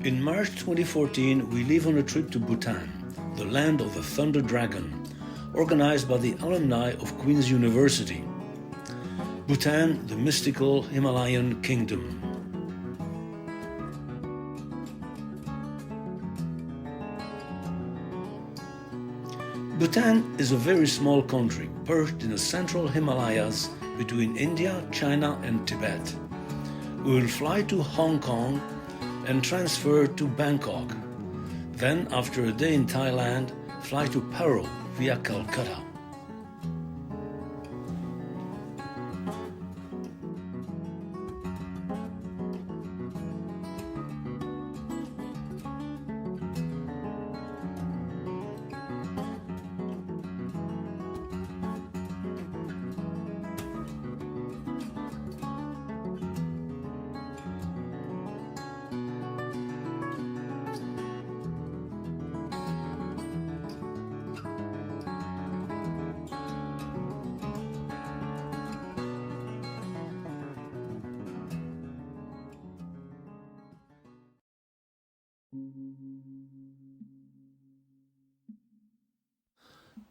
In March 2014, we leave on a trip to Bhutan, the land of the Thunder Dragon, organized by the alumni of Queen's University. Bhutan, the mystical Himalayan kingdom. Bhutan is a very small country perched in the central Himalayas between India, China and Tibet. We will fly to Hong Kong and transfer to Bangkok. Then, after a day in Thailand, fly to Paro via Calcutta.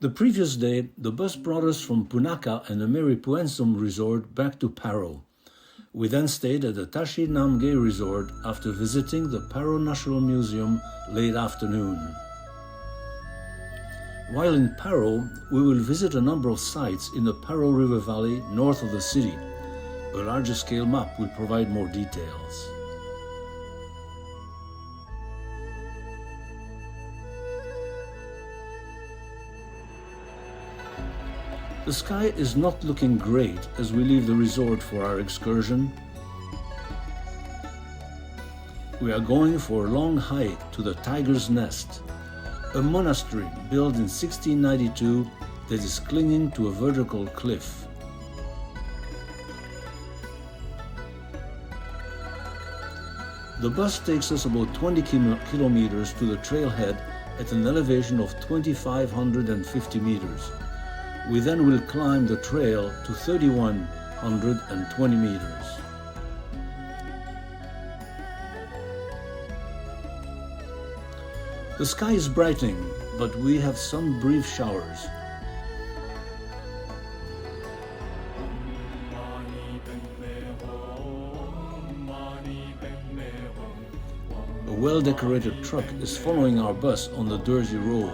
The previous day, the bus brought us from Punakha and the Meripuensum resort back to Paro. We then stayed at the Tashi Namgay Resort after visiting the Paro National Museum late afternoon. While in Paro, we will visit a number of sites in the Paro River Valley north of the city. A larger scale map will provide more details. The sky is not looking great as we leave the resort for our excursion. We are going for a long hike to the Tiger's Nest, a monastery built in 1692 that is clinging to a vertical cliff. The bus takes us about 20 kilometers to the trailhead at an elevation of 2,550 meters. We then will climb the trail to 3,120 meters. The sky is brightening, but we have some brief showers. A well-decorated truck is following our bus on the dirty road.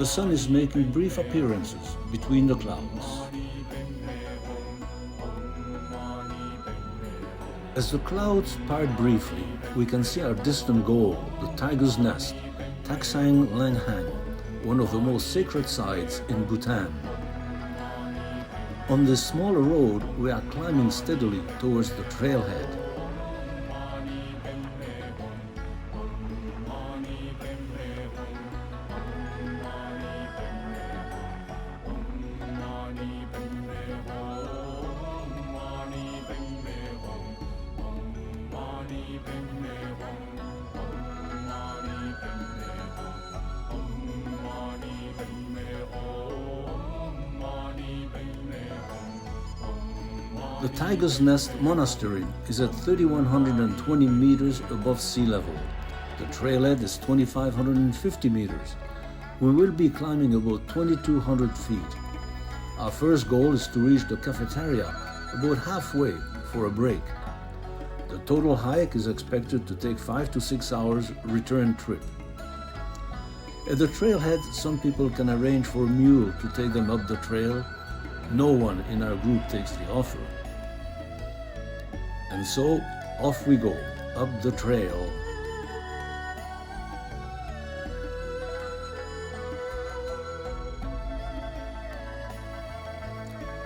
The sun is making brief appearances between the clouds. As the clouds part briefly, we can see our distant goal, the Tiger's Nest, Taksang Langhang, one of the most sacred sites in Bhutan. On this smaller road, we are climbing steadily towards the trailhead. The Tiger's Nest Monastery is at 3,120 meters above sea level. The trailhead is 2,550 meters. We will be climbing about 2,200 feet. Our first goal is to reach the cafeteria about halfway for a break. The total hike is expected to take 5 to 6 hours return trip. At the trailhead, some people can arrange for a mule to take them up the trail. No one in our group takes the offer. And so, off we go, up the trail.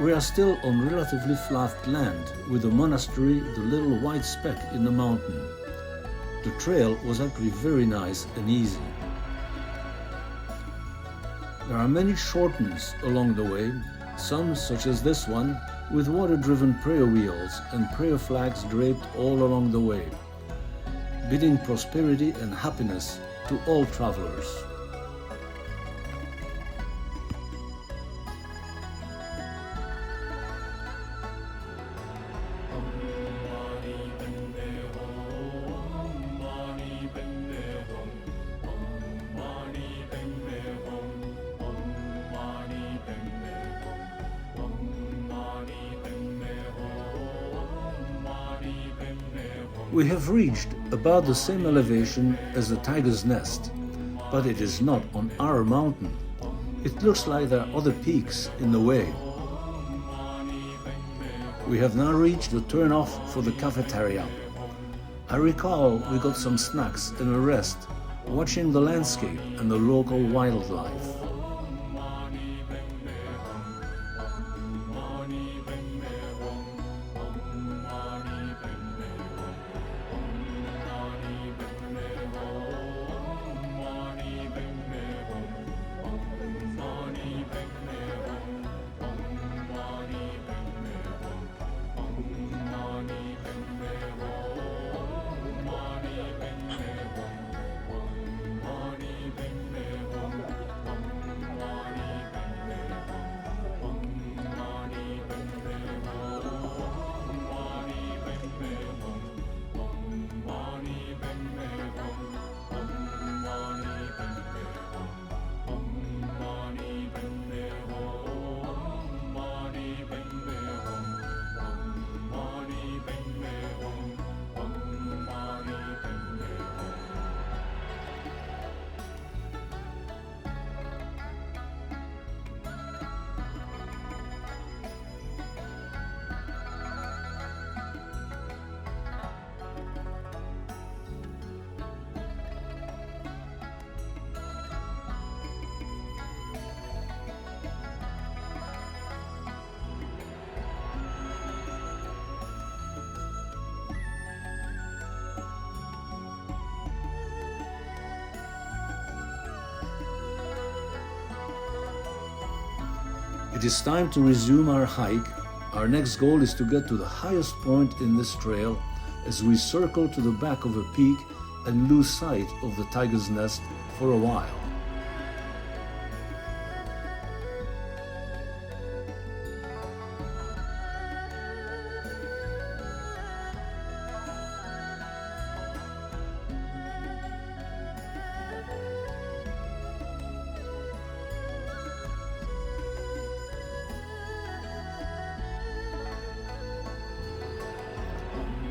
We are still on relatively flat land, with the monastery the little white speck in the mountain. The trail was actually very nice and easy. There are many chortens along the way, some, such as this one, with water-driven prayer wheels and prayer flags draped all along the way, bidding prosperity and happiness to all travelers. We have reached about the same elevation as the Tiger's Nest, but it is not on our mountain. It looks like there are other peaks in the way. We have now reached the turn-off for the cafeteria. I recall we got some snacks and a rest, watching the landscape and the local wildlife. It is time to resume our hike. Our next goal is to get to the highest point in this trail as we circle to the back of a peak and lose sight of the Tiger's Nest for a while.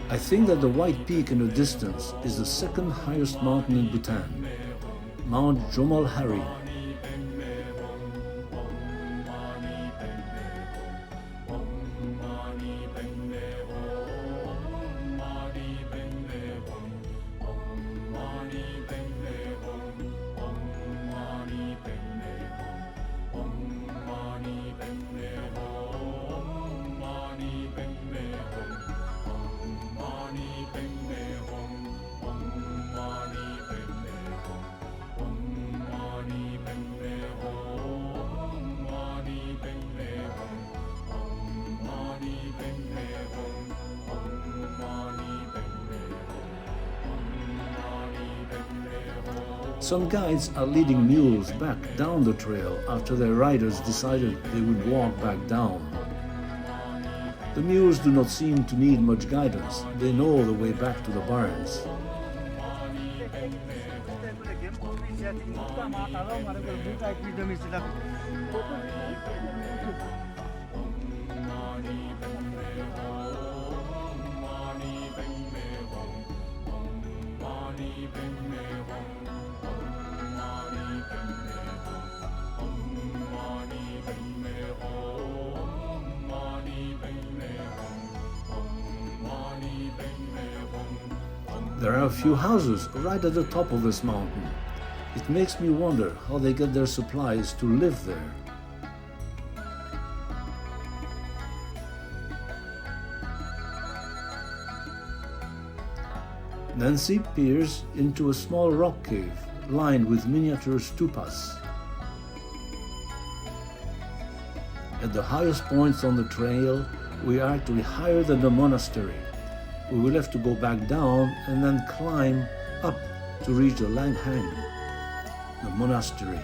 I think that the white peak in the distance is the second highest mountain in Bhutan, Mount Jomal Hari. Some guides are leading mules back down the trail after their riders decided they would walk back down. The mules do not seem to need much guidance. They know the way back to the barns. There are a few houses right at the top of this mountain. It makes me wonder how they get their supplies to live there. Nancy peers into a small rock cave lined with miniature stupas. At the highest points on the trail, we are actually higher than the monastery. We will have to go back down and then climb up to reach the Langhang, the monastery.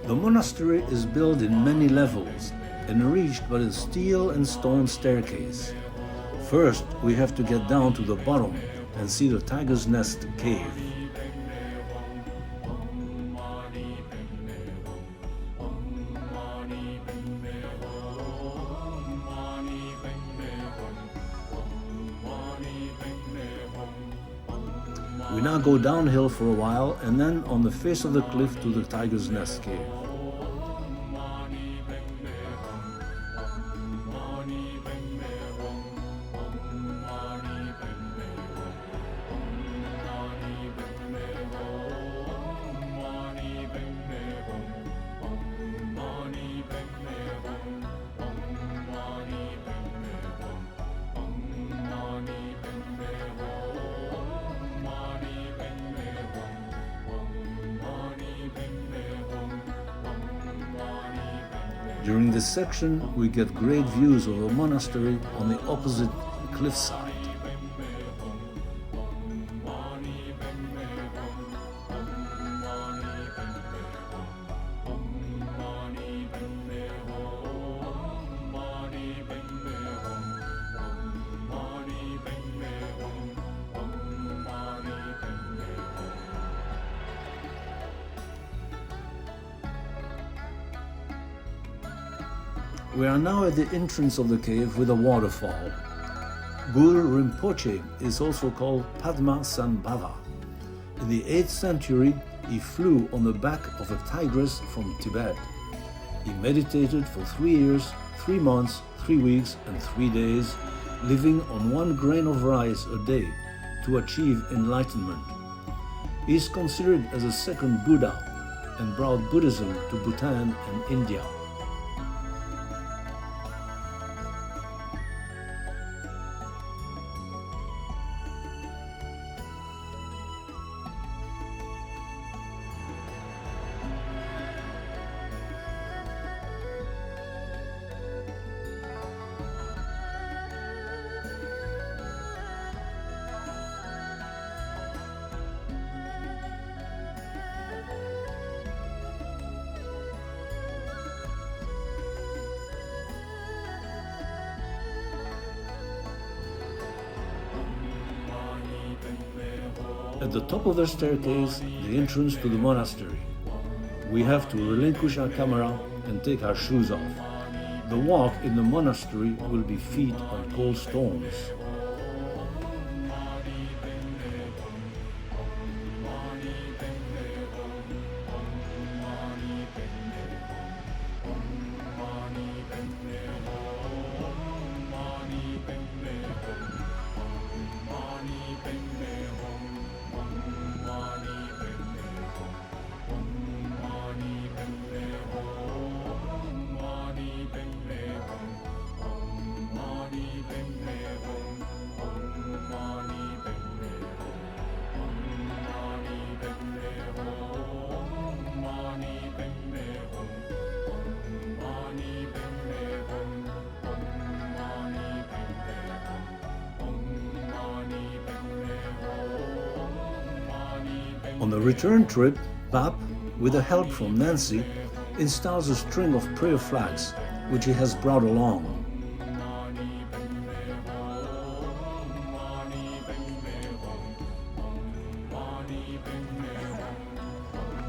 The monastery is built in many levels and reached by a steel and stone staircase. First, we have to get down to the bottom and see the Tiger's Nest cave. We now go downhill for a while and then on the face of the cliff to the Tiger's Nest cave. During this section, we get great views of the monastery on the opposite cliffside. We are now at the entrance of the cave with a waterfall. Guru Rinpoche is also called Padmasambhava. In the 8th century, he flew on the back of a tigress from Tibet. He meditated for 3 years, 3 months, 3 weeks, and 3 days, living on 1 grain of rice a day to achieve enlightenment. He is considered as a second Buddha and brought Buddhism to Bhutan and India. At the top of the staircase, the entrance to the monastery. We have to relinquish our camera and take our shoes off. The walk in the monastery will be feet on cold stones. On the return trip, Bap, with the help from Nancy, installs a string of prayer flags, which he has brought along.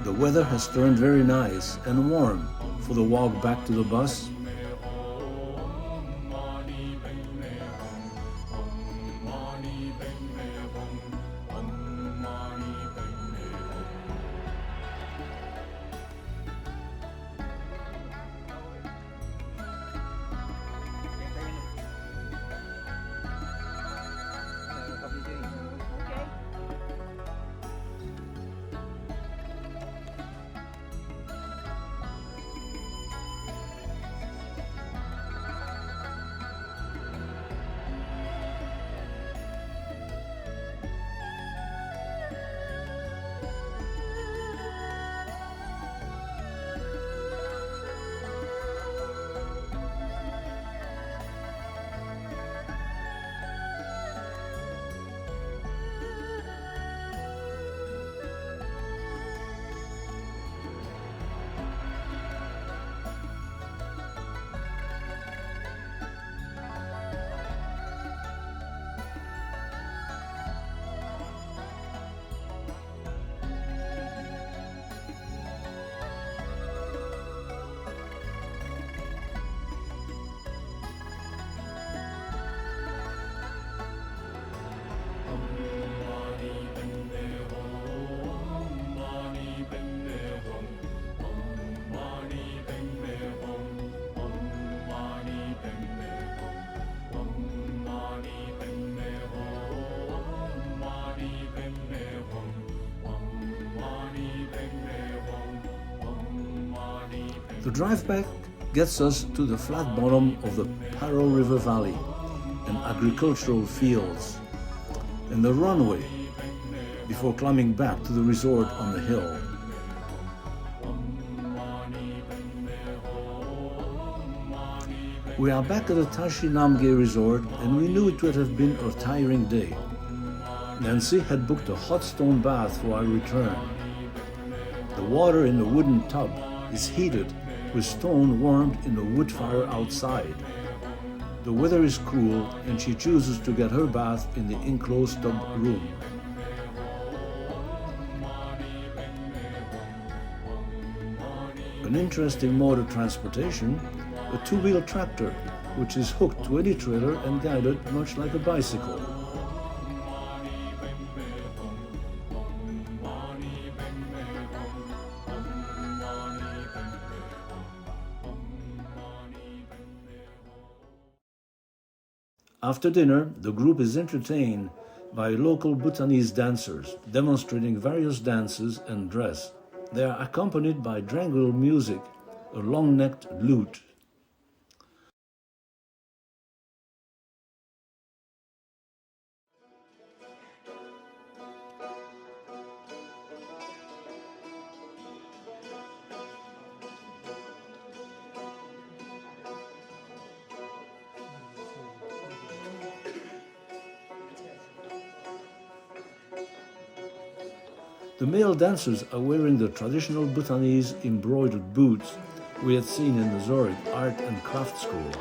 The weather has turned very nice and warm for the walk back to the bus. The drive back gets us to the flat bottom of the Paro River Valley and agricultural fields and the runway before climbing back to the resort on the hill. We are back at the Tashi Namgay Resort and we knew it would have been a tiring day. Nancy had booked a hot stone bath for our return. The water in the wooden tub is heated with stone warmed in the wood fire outside. The weather is cool and she chooses to get her bath in the enclosed tub room. An interesting mode of transportation, a two-wheel tractor, which is hooked to any trailer and guided much like a bicycle. After dinner, the group is entertained by local Bhutanese dancers, demonstrating various dances and dress. They are accompanied by drangle music, a long-necked lute. The male dancers are wearing the traditional Bhutanese embroidered boots we had seen in the Zurich Art and Craft School.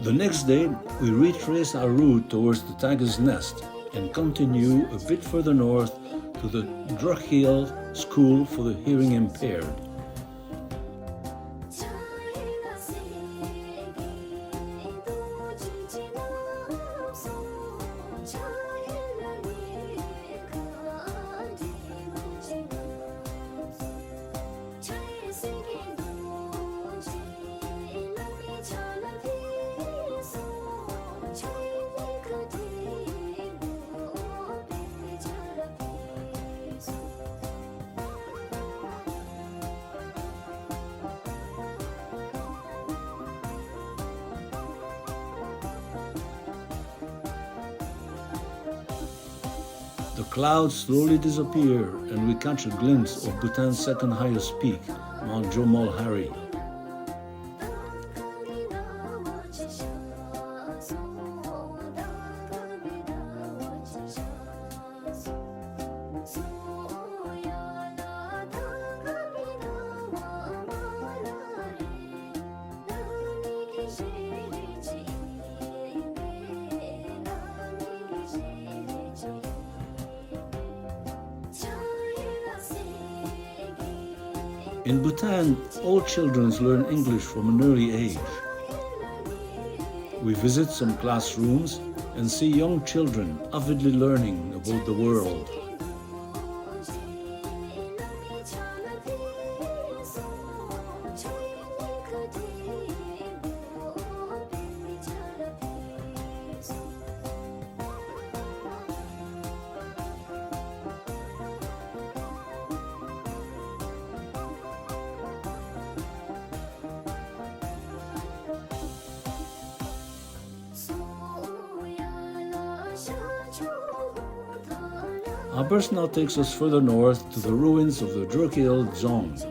The next day, we retrace our route towards the Tiger's Nest and continue a bit further north to the Drukgyal School for the Hearing Impaired. clouds slowly disappear and we catch a glimpse of Bhutan's second highest peak, Mount Jomal Hari. In Bhutan, all children learn English from an early age. We visit some classrooms and see young children avidly learning about the world. Our bus now takes us further north to the ruins of the Drukgyal Dzong.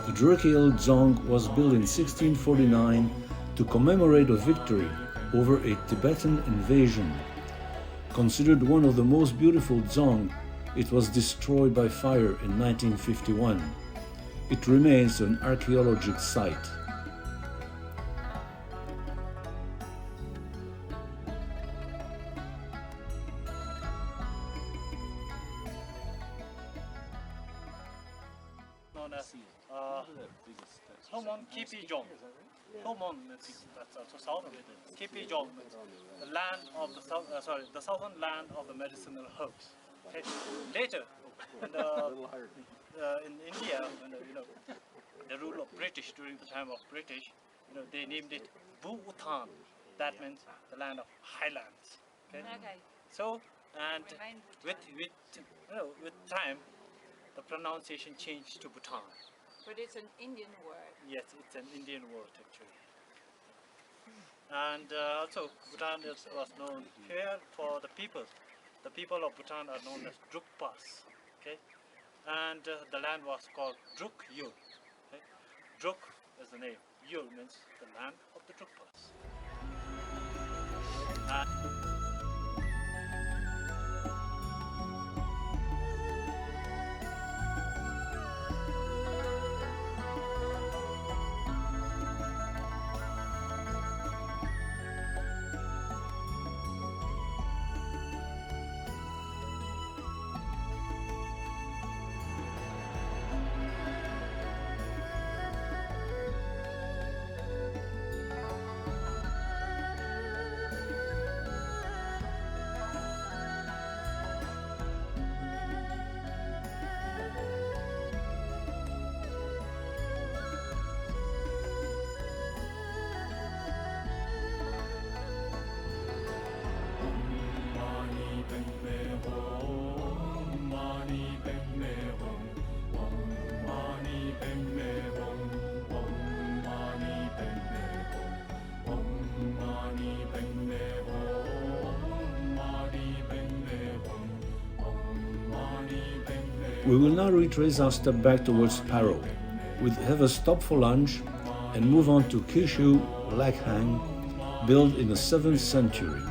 The Drukgyal Dzong was built in 1649 to commemorate a victory over a Tibetan invasion. Considered one of the most beautiful dzong, it was destroyed by fire in 1951. It remains an archaeological site. That's south of it. Kipijong, the land of the the southern land of the medicinal herbs. Okay. Later, in India, when the rule of British during the time of British, they named it Bhutan. That means the land of highlands. Okay. So, and with time, the pronunciation changed to Bhutan. But it's an Indian word. Yes, it's an Indian word actually. And also Bhutan was known here for the people. The people of Bhutan are known as Drukpas. Okay, and the land was called Druk Yul. Okay? Druk is the name. Yul means the land of the Drukpas. We will now retrace our step back towards Paro. We'll have a stop for lunch and move on to Kishu Lakhang, built in the 7th century.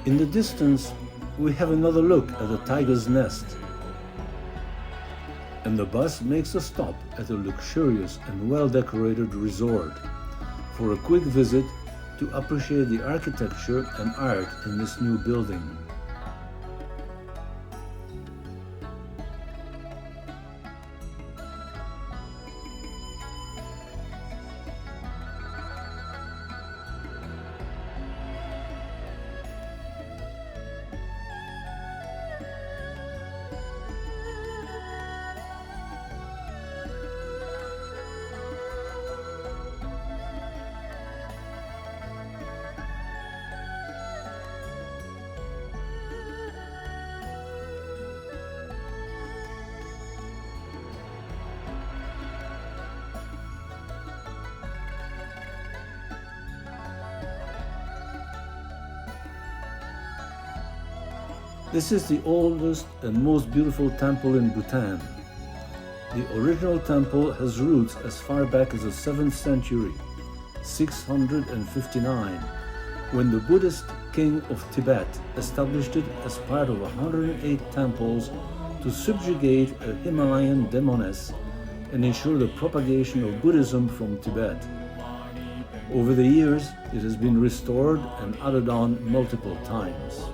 In the distance, we have another look at the tiger's nest. And the bus makes a stop at a luxurious and well-decorated resort for a quick visit to appreciate the architecture and art in this new building. This is the oldest and most beautiful temple in Bhutan. The original temple has roots as far back as the 7th century, 659, when the Buddhist king of Tibet established it as part of 108 temples to subjugate a Himalayan demoness and ensure the propagation of Buddhism from Tibet. Over the years, it has been restored and added on multiple times.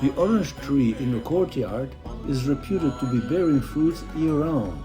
The orange tree in the courtyard is reputed to be bearing fruits year-round.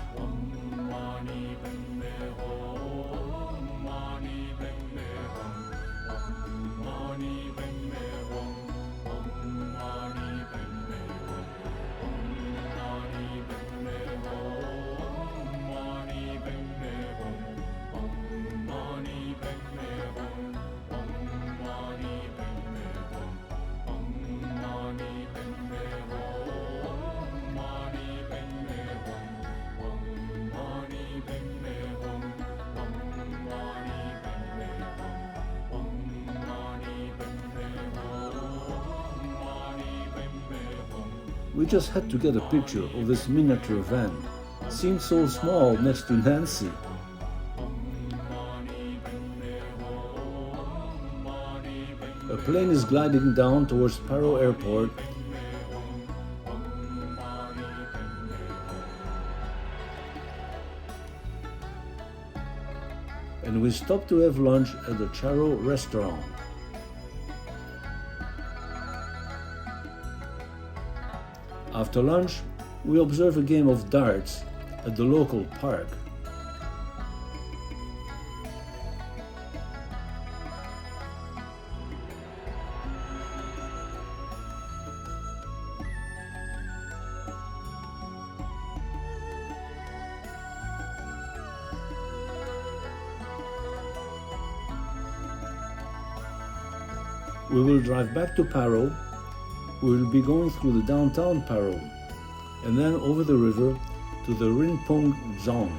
We just had to get a picture of this miniature van. Seemed so small next to Nancy. A plane is gliding down towards Paro Airport. And we stopped to have lunch at the Charo restaurant. After lunch, we observe a game of darts at the local park. We will drive back to Paro. We will be going through the downtown Paro and then over the river to the Rinpoche dzong.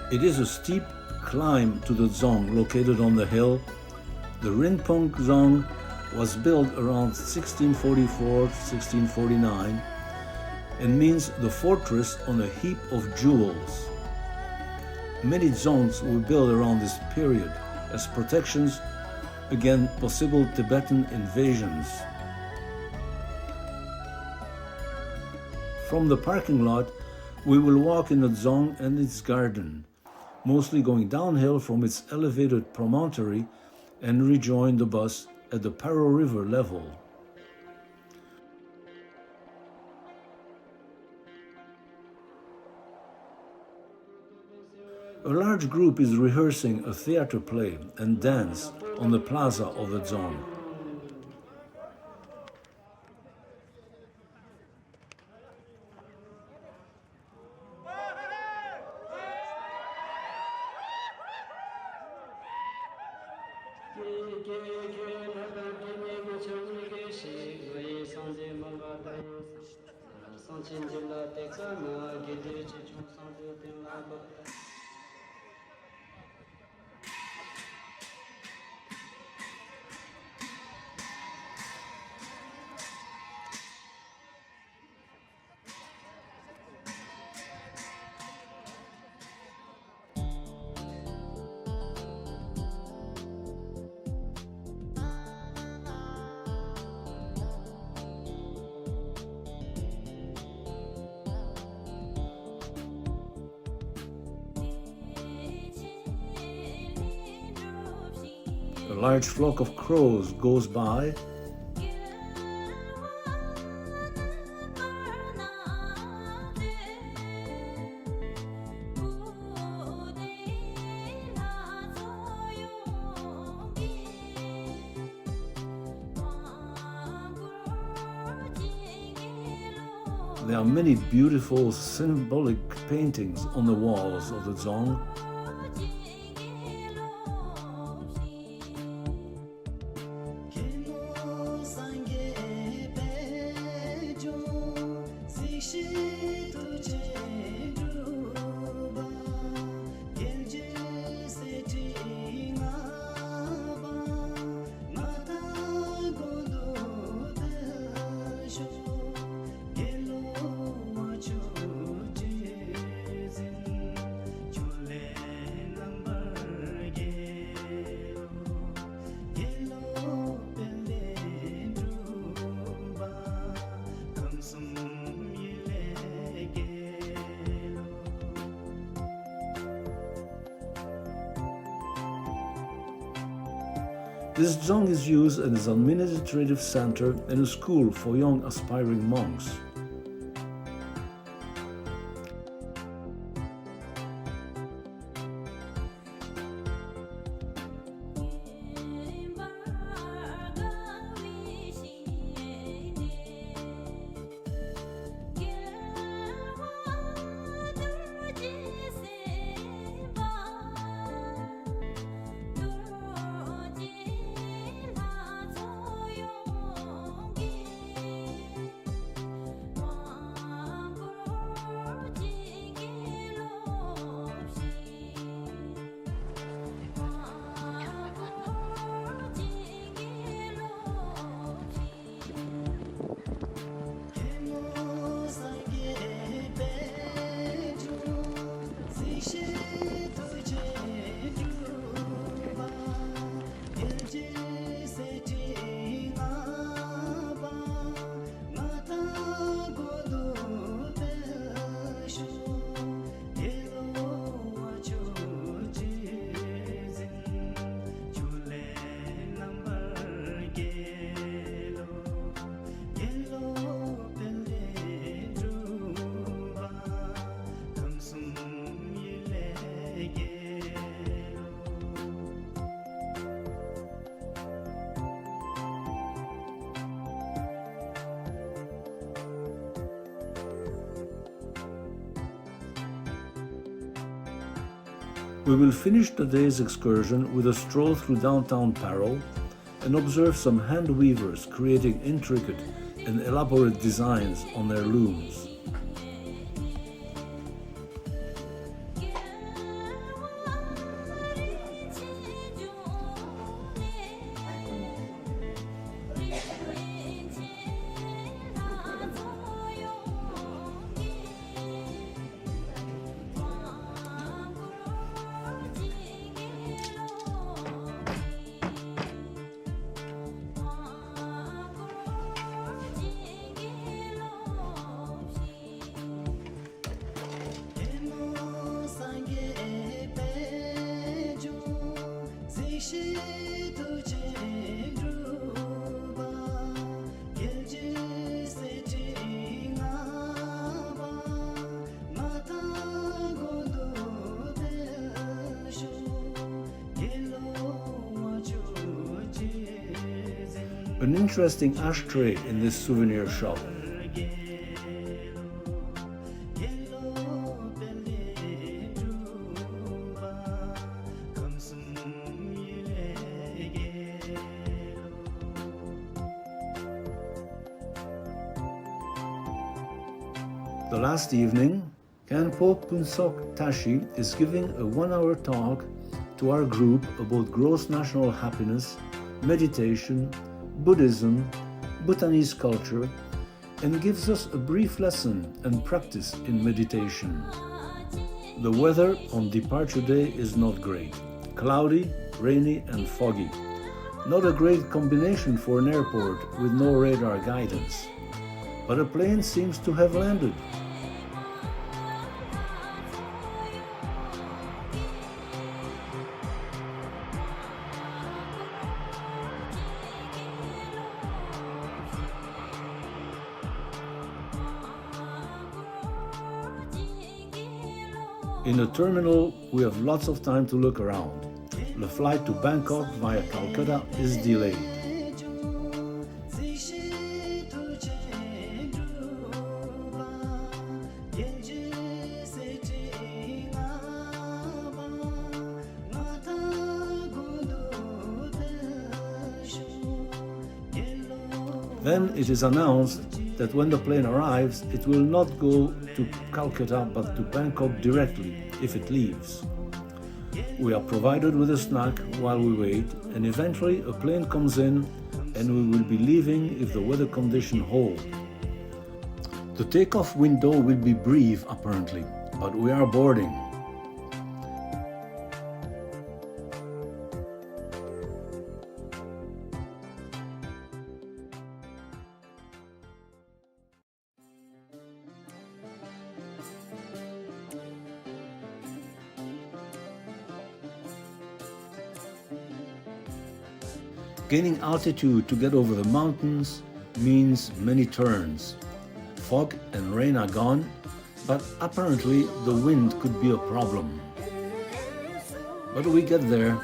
It is a steep climb to the dzong located on the hill. The Rinpoche dzong was built around 1644-1649 and means the fortress on a heap of jewels. Many dzongs were built around this period as protections against possible Tibetan invasions. From the parking lot, we will walk in the dzong and its garden, mostly going downhill from its elevated promontory and rejoin the bus at the Paro River level. A large group is rehearsing a theater play and dance on the plaza of the dzong. A large flock of crows goes by. There are many beautiful symbolic paintings on the walls of the dzong. This dzong is used as an administrative center and a school for young aspiring monks. We will finish the day's excursion with a stroll through downtown Paro and observe some hand weavers creating intricate and elaborate designs on their looms. An interesting ashtray in this souvenir shop. The last evening, Khenpo Punsok Tashi is giving a 1-hour talk to our group about gross national happiness, meditation, Buddhism, Bhutanese culture, and gives us a brief lesson and practice in meditation. The weather on departure day is not great. Cloudy, rainy and foggy. Not a great combination for an airport with no radar guidance. But a plane seems to have landed. In the terminal, we have lots of time to look around. The flight to Bangkok via Calcutta is delayed. Then it is announced that when the plane arrives, it will not go to Calcutta but to Bangkok directly if it leaves. We are provided with a snack while we wait, and eventually a plane comes in and we will be leaving if the weather conditions hold. The takeoff window will be brief apparently, but we are boarding. Gaining altitude to get over the mountains means many turns. Fog and rain are gone, but apparently the wind could be a problem. But we get there.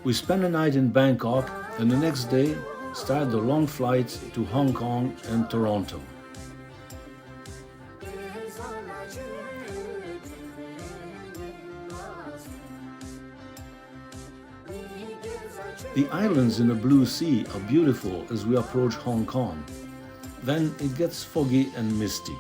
We spend a night in Bangkok and the next day start the long flights to Hong Kong and Toronto. The islands in the blue sea are beautiful as we approach Hong Kong. Then it gets foggy and misty.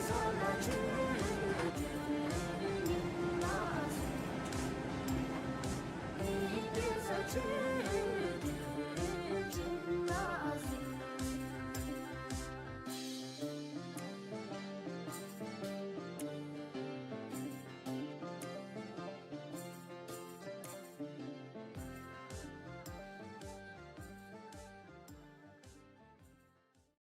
Sola June.